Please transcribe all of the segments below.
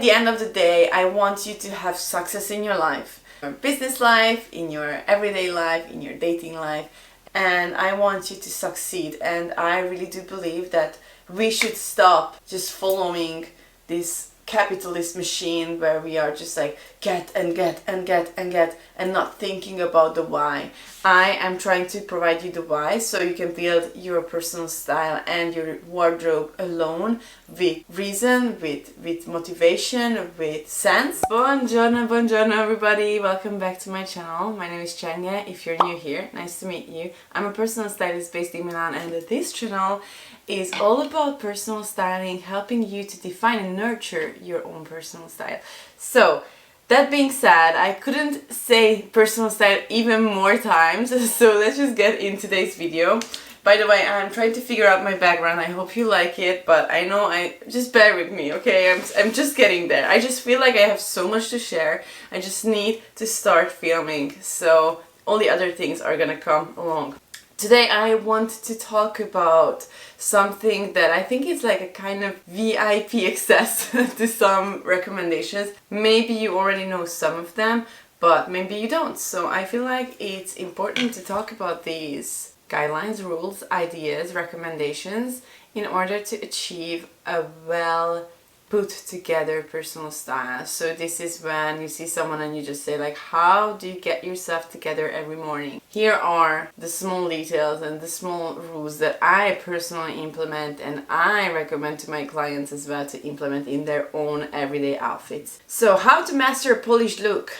the end of the day, I want you to have success in your life, your business life, in your everyday life, in your dating life, and I want you to succeed. And I really do believe that we should stop just following this capitalist machine where we are just like get and get and get and get and not thinking about the why. I am trying to provide you the why so you can build your personal style and your wardrobe alone with reason, with motivation, with sense. Buongiorno everybody, welcome back to my channel. My name is Chania. If you're new here, nice to meet you. I'm a personal stylist based in Milan, and this channel is all about personal styling, helping you to define and nurture your own personal style. So that being said, I couldn't say personal style even more times, so let's just get in today's video. By the way, I'm trying to figure out my background. I hope you like it, but I know just bear with me, okay? I'm just getting there. I just feel like I have so much to share. I just need to start filming, so all the other things are gonna come along. Today I want to talk about something that I think is like a kind of VIP access to some recommendations. Maybe you already know some of them, but maybe you don't. So I feel like it's important to talk about these guidelines, rules, ideas, recommendations in order to achieve a well put together personal style. So this is when you see someone and you just say like, how do you get yourself together every morning? Here are the small details and the small rules that I personally implement, and I recommend to my clients as well to implement in their own everyday outfits. So how to master a polished look.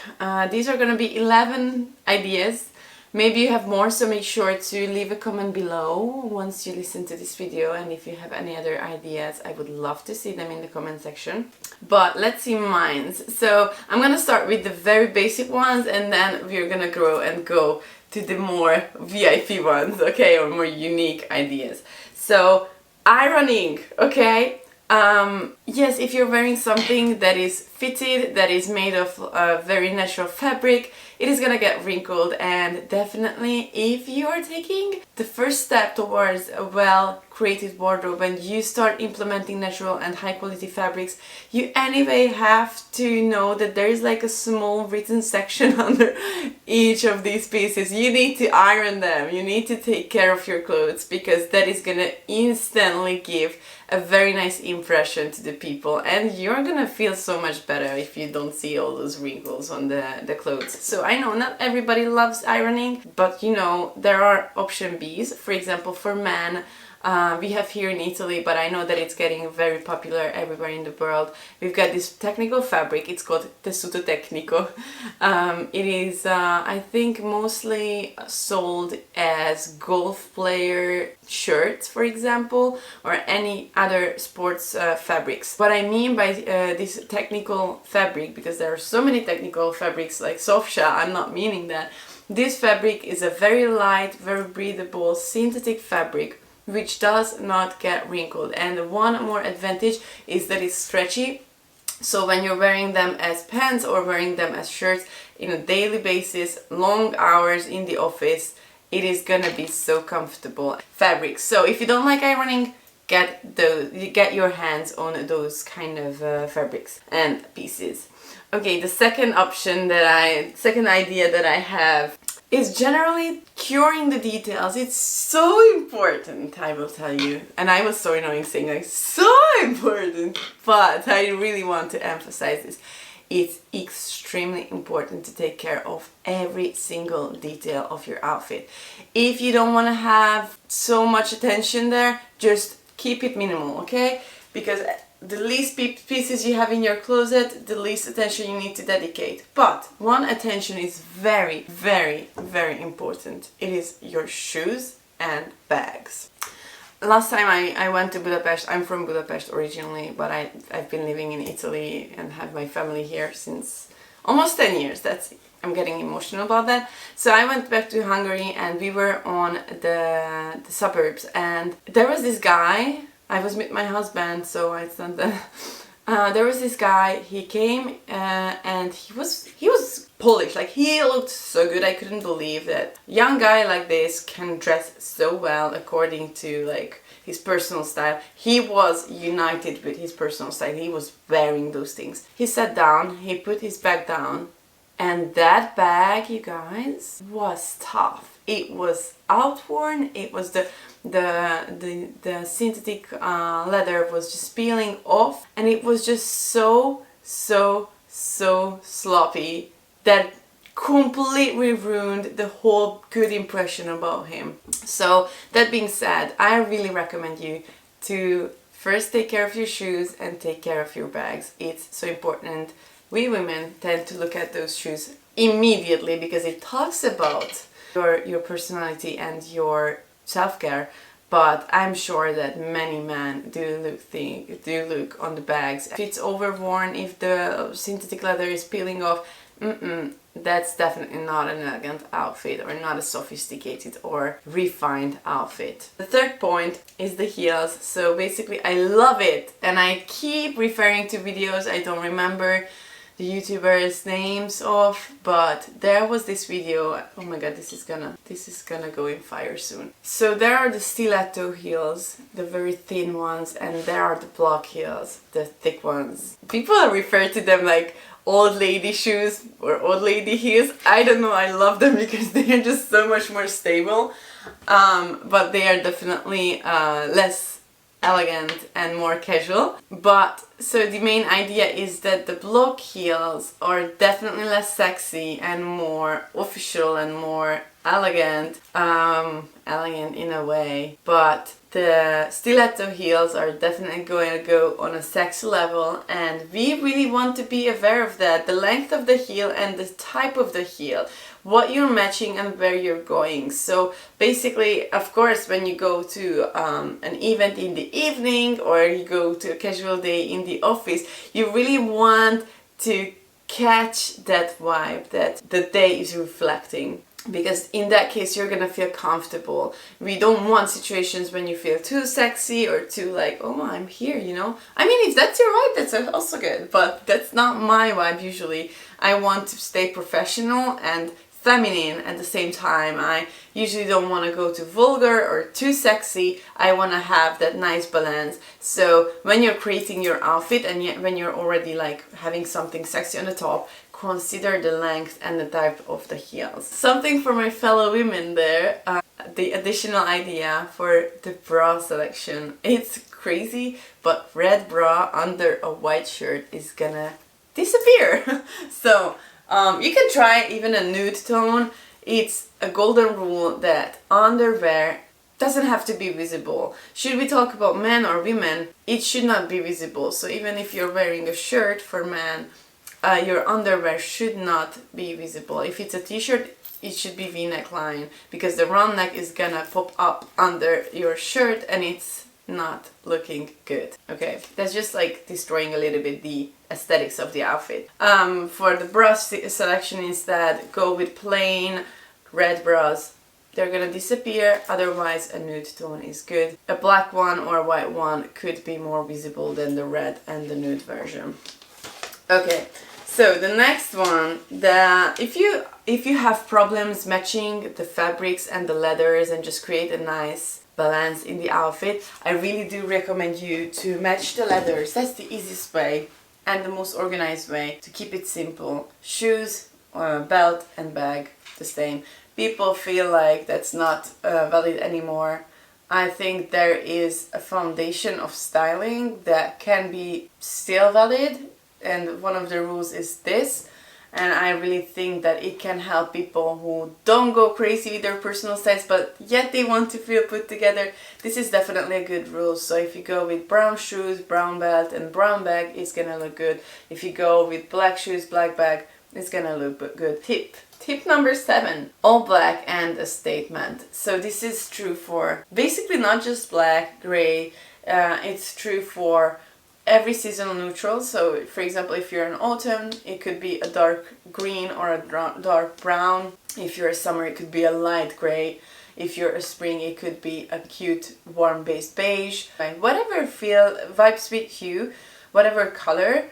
These are going to be 11 ideas. Maybe you have more, so make sure to leave a comment below once you listen to this video, and if you have any other ideas, I would love to see them in the comment section. But let's see mine. So I'm gonna start with the very basic ones, and then we're gonna grow and go to the more VIP ones, okay, or more unique ideas. So ironing, okay? Yes, if you're wearing something that is fitted, that is made of very natural fabric, it is gonna get wrinkled, and definitely if you are taking the first step towards a well-created wardrobe and you start implementing natural and high-quality fabrics, you anyway have to know that there is like a small written section under each of these pieces. You need to iron them, you need to take care of your clothes, because that is gonna instantly give a very nice impression to the people, and you're gonna feel so much better if you don't see all those wrinkles on the clothes. So I know not everybody loves ironing, but you know, there are option B's. For example, for men, we have here in Italy, but I know that it's getting very popular everywhere in the world. We've got this technical fabric, it's called tessuto tecnico. It is, I think, mostly sold as golf player shirts, for example, or any other sports fabrics. What I mean by this technical fabric, because there are so many technical fabrics like soft shell, I'm not meaning that. This fabric is a very light, very breathable, synthetic fabric which does not get wrinkled, and one more advantage is that it's stretchy. So when you're wearing them as pants or wearing them as shirts in a daily basis, long hours in the office, it is gonna be so comfortable fabric. So if you don't like ironing, get your hands on those kind of fabrics and pieces. Okay, the second idea that I have is generally curing the details. It's so important, I will tell you. And I was so annoying saying like, so important, but I really want to emphasize this. It's extremely important to take care of every single detail of your outfit. If you don't want to have so much attention there, just keep it minimal, okay? Because the least pieces you have in your closet, the least attention you need to dedicate. But one attention is very, very, very important. It is your shoes and bags. Last time I went to Budapest, I'm from Budapest originally, but I've been living in Italy and have my family here since almost 10 years. I'm getting emotional about that. So I went back to Hungary and we were on the suburbs, and there was this guy. I was with my husband, so it's not There was this guy, he came and he was Polish, like he looked so good. I couldn't believe that young guy like this can dress so well according to like his personal style. He was united with his personal style. He was wearing those things. He sat down, he put his bag down, and that bag, you guys, was tough. It was outworn. It was the synthetic leather was just peeling off, and it was just so sloppy that completely ruined the whole good impression about him. So that being said, I really recommend you to first take care of your shoes and take care of your bags. It's so important. We women tend to look at those shoes immediately because it talks about your personality and your self-care, but I'm sure that many men do look on the bags. If it's overworn, if the synthetic leather is peeling off, that's definitely not an elegant outfit or not a sophisticated or refined outfit. The third point is the heels. So basically I love it, and I keep referring to videos I don't remember the YouTubers' names of, but there was this video. Oh my god, this is gonna go in fire soon. So there are the stiletto heels, the very thin ones, and there are the block heels, the thick ones. People refer to them like old lady shoes or old lady heels. I don't know, I love them because they are just so much more stable, but they are definitely less elegant and more casual. But so the main idea is that the block heels are definitely less sexy and more official and more elegant, elegant in a way, but the stiletto heels are definitely going to go on a sexy level, and we really want to be aware of that, the length of the heel and the type of the heel, what you're matching and where you're going. So basically, of course, when you go to an event in the evening or you go to a casual day in the office, you really want to catch that vibe that the day is reflecting, because in that case you're gonna feel comfortable. We don't want situations when you feel too sexy or too like, oh, I'm here, you know. I mean, if that's your vibe, that's also good, but that's not my vibe usually. I want to stay professional and feminine at the same time. I usually don't want to go too vulgar or too sexy. I want to have that nice balance. So when you're creating your outfit and when you're already like having something sexy on the top, consider the length and the type of the heels. Something for my fellow women there, the additional idea for the bra selection. It's crazy, but red bra under a white shirt is gonna disappear. So you can try even a nude tone. It's a golden rule that underwear doesn't have to be visible. Should we talk about men or women, it should not be visible. So even if you're wearing a shirt for men, your underwear should not be visible. If it's a t-shirt, it should be v-neck line, because the round neck is gonna pop up under your shirt and it's not looking good. Okay, that's just like destroying a little bit the aesthetics of the outfit. For the bra selection instead, go with plain red bras. They're gonna disappear, otherwise a nude tone is good. A black one or a white one could be more visible than the red and the nude version. Okay, so the next one, if you have problems matching the fabrics and the leathers and just create a nice balance in the outfit, I really do recommend you to match the leathers. That's the easiest way and the most organized way to keep it simple. Shoes, belt and bag, the same. People feel like that's not valid anymore. I think there is a foundation of styling that can be still valid, and one of the rules is this. And I really think that it can help people who don't go crazy with their personal styles, but yet they want to feel put together. This is definitely a good rule. So if you go with brown shoes, brown belt and brown bag, it's gonna look good. If you go with black shoes, black bag, it's gonna look good. Tip number 7, all black and a statement. So this is true for basically not just black, gray, it's true for every seasonal neutral. So for example, if you're in autumn, it could be a dark green or a dark brown. If you're a summer, it could be a light gray. If you're a spring, it could be a cute warm based beige. Whatever vibes with you, whatever color.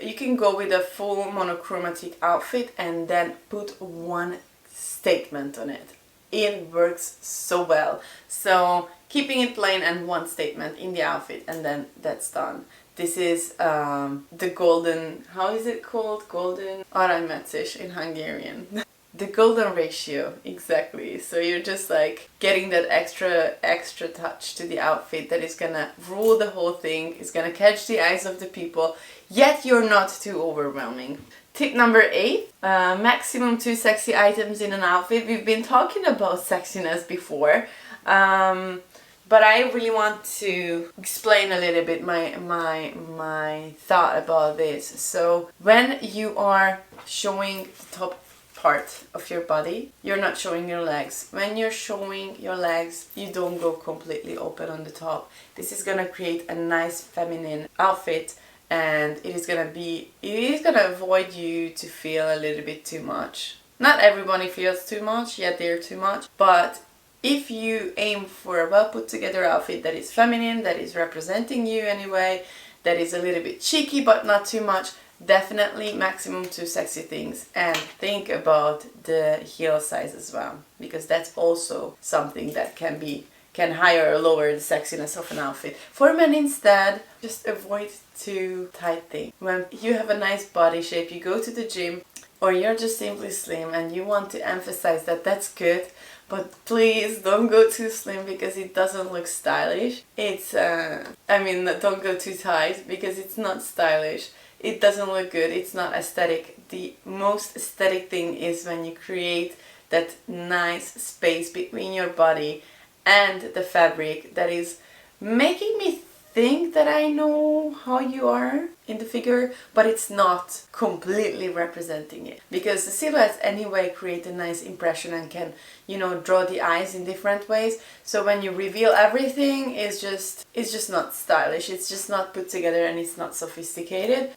You can go with a full monochromatic outfit and then put one statement on it. It works so well. So keeping it plain and one statement in the outfit, and then that's done. This is the golden, how is it called? Golden aranymetés in Hungarian. The golden ratio, exactly. So you're just like getting that extra touch to the outfit that is gonna rule the whole thing, is gonna catch the eyes of the people, yet you're not too overwhelming. Tip number 8, maximum 2 sexy items in an outfit. We've been talking about sexiness before, but I really want to explain a little bit my thought about this. So when you are showing the top part of your body, you're not showing your legs. When you're showing your legs, you don't go completely open on the top. This is gonna create a nice feminine outfit, and it is gonna avoid you to feel a little bit too much. Not everybody feels too much, yet they're too much, but if you aim for a well put together outfit that is feminine, that is representing you anyway, that is a little bit cheeky but not too much, definitely maximum 2 sexy things. And think about the heel size as well, because that's also something that can higher or lower the sexiness of an outfit. For men instead, just avoid too tight things. When you have a nice body shape, you go to the gym, or you're just simply slim and you want to emphasize that that's good, but please don't go too slim because it doesn't look stylish. Don't go too tight because it's not stylish. It doesn't look good, it's not aesthetic. The most aesthetic thing is when you create that nice space between your body and the fabric that is making me think that I know how you are in the figure, but it's not completely representing it. Because the silhouettes anyway create a nice impression and can, draw the eyes in different ways. So when you reveal everything, it's just not stylish, it's just not put together, and it's not sophisticated.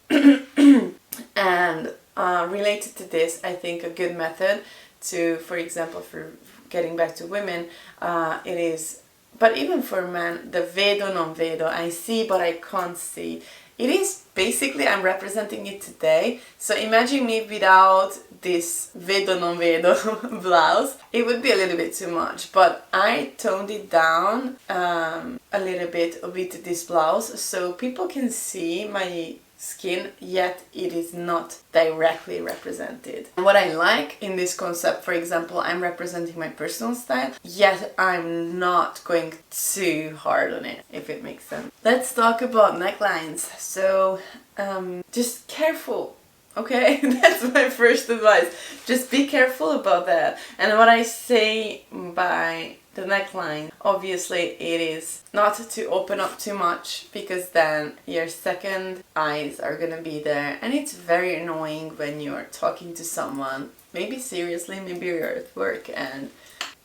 And related to this, I think a good method to, for example, for getting back to women, it is, but even for men, the vedo non vedo, I see but I can't see. It is basically, I'm representing it today. So imagine me without this vedo non vedo blouse. It would be a little bit too much, but I toned it down a little bit with this blouse so people can see my skin, yet it is not directly represented. What I like in this concept, for example, I'm representing my personal style, yet I'm not going too hard on it, if it makes sense. Let's talk about necklines. So just careful, okay? That's my first advice. Just be careful about that. And what I say by the neckline, obviously it is not to open up too much, because then your second eyes are gonna be there, and it's very annoying when you're talking to someone, maybe seriously, maybe you're at work and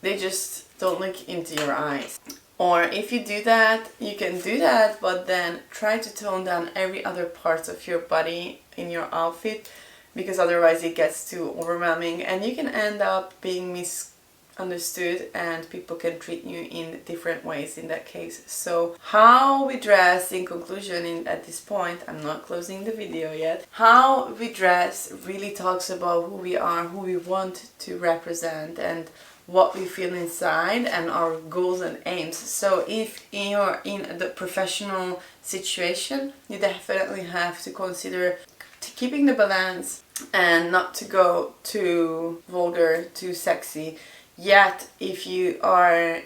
they just don't look into your eyes. Or if you do that, you can do that, but then try to tone down every other part of your body in your outfit, because otherwise it gets too overwhelming and you can end up being misunderstood and people can treat you in different ways in that case. So how we dress, in conclusion, at this point, I'm not closing the video yet, how we dress really talks about who we are, who we want to represent, and what we feel inside, and our goals and aims. So if you're in the professional situation, you definitely have to consider keeping the balance and not to go too vulgar, too sexy. Yet if you are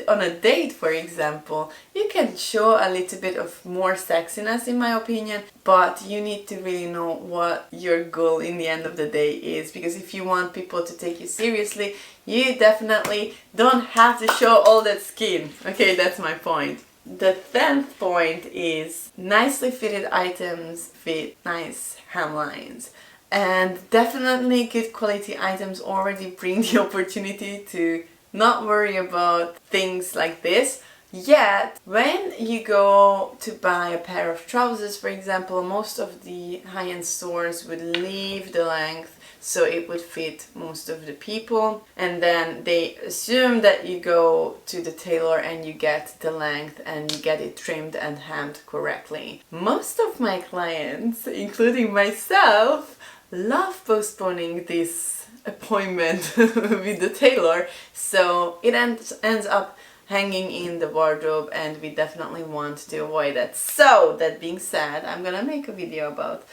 on a date, for example, you can show a little bit of more sexiness, in my opinion, but you need to really know what your goal in the end of the day is, because if you want people to take you seriously, you definitely don't have to show all that skin. Okay, that's my point. The 10th point is nicely fitted items with nice hemlines. And definitely good quality items already bring the opportunity to not worry about things like this. Yet, when you go to buy a pair of trousers, for example, most of the high-end stores would leave the length so it would fit most of the people, and then they assume that you go to the tailor and you get the length and you get it trimmed and hemmed correctly. Most of my clients, including myself, love postponing this appointment with the tailor, so it ends up hanging in the wardrobe, and we definitely want to avoid that. So that being said, I'm gonna make a video about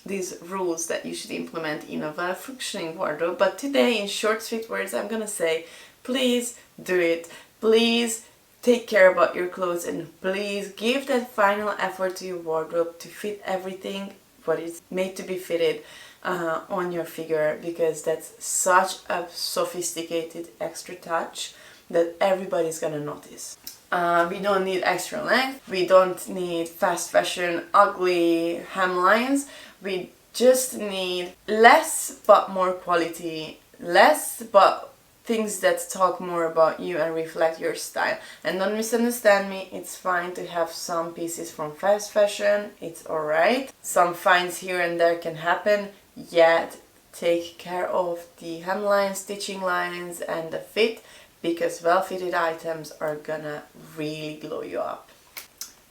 these rules that you should implement in a well-functioning wardrobe. But today, in short, sweet words, I'm gonna say, please do it. Please take care about your clothes, and please give that final effort to your wardrobe to fit everything what is made to be fitted on your figure, because that's such a sophisticated extra touch that everybody's gonna notice. We don't need extra length, we don't need fast fashion ugly hemlines, we just need less but more quality, less but things that talk more about you and reflect your style. And don't misunderstand me, it's fine to have some pieces from fast fashion, it's alright. Some finds here and there can happen, yet take care of the hemlines, stitching lines and the fit, because well-fitted items are gonna really glow you up.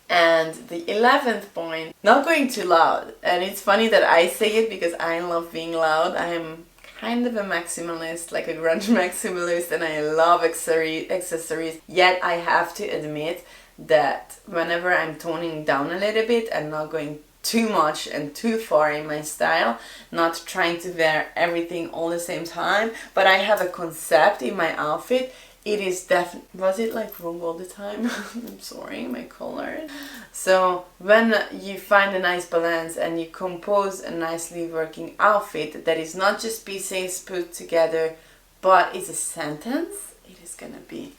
And the 11th point, not going too loud. And it's funny that I say it because I love being loud. I'm kind of a maximalist, like a grunge maximalist, and I love accessories. Yet I have to admit that whenever I'm toning down a little bit and not going too much and too far in my style, not trying to wear everything all the same time, but I have a concept in my outfit. It is definitely, was it like wrong all the time? I'm sorry, my color. So when you find a nice balance and you compose a nicely working outfit that is not just pieces put together, but is a sentence, it is gonna be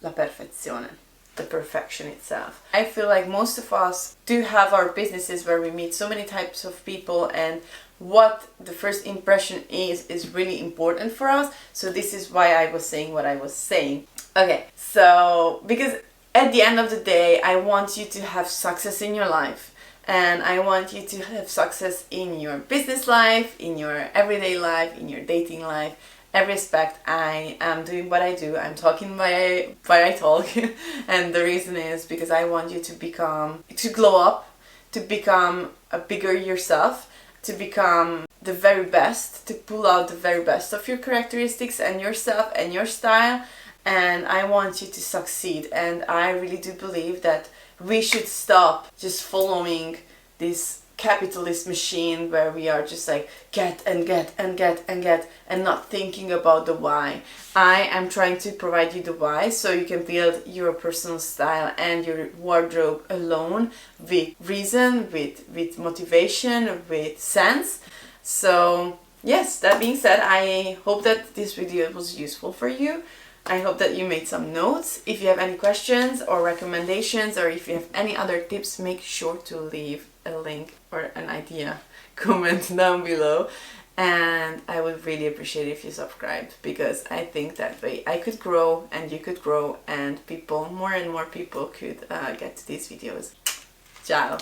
la perfezione. The perfection itself. I feel like most of us do have our businesses where we meet so many types of people, and what the first impression is really important for us. So this is why I was saying what I was saying. Okay, so because at the end of the day, I want you to have success in your life, and I want you to have success in your business life, in your everyday life, in your dating life. Every aspect. I am doing what I do. I'm talking why I talk. And the reason is because I want you to glow up, to become a bigger yourself, to become the very best, to pull out the very best of your characteristics and yourself and your style. And I want you to succeed. And I really do believe that we should stop just following this capitalist machine where we are just like get and get and get and get and not thinking about the why. I am trying to provide you the why so you can build your personal style and your wardrobe alone with reason, with motivation, with sense. So yes, that being said, I hope that this video was useful for you. I hope that you made some notes. If you have any questions or recommendations, or if you have any other tips, make sure to leave a link or an idea comment down below. And I would really appreciate it if you subscribed, because I think that way I could grow and you could grow, and more and more people could get to these videos. Ciao!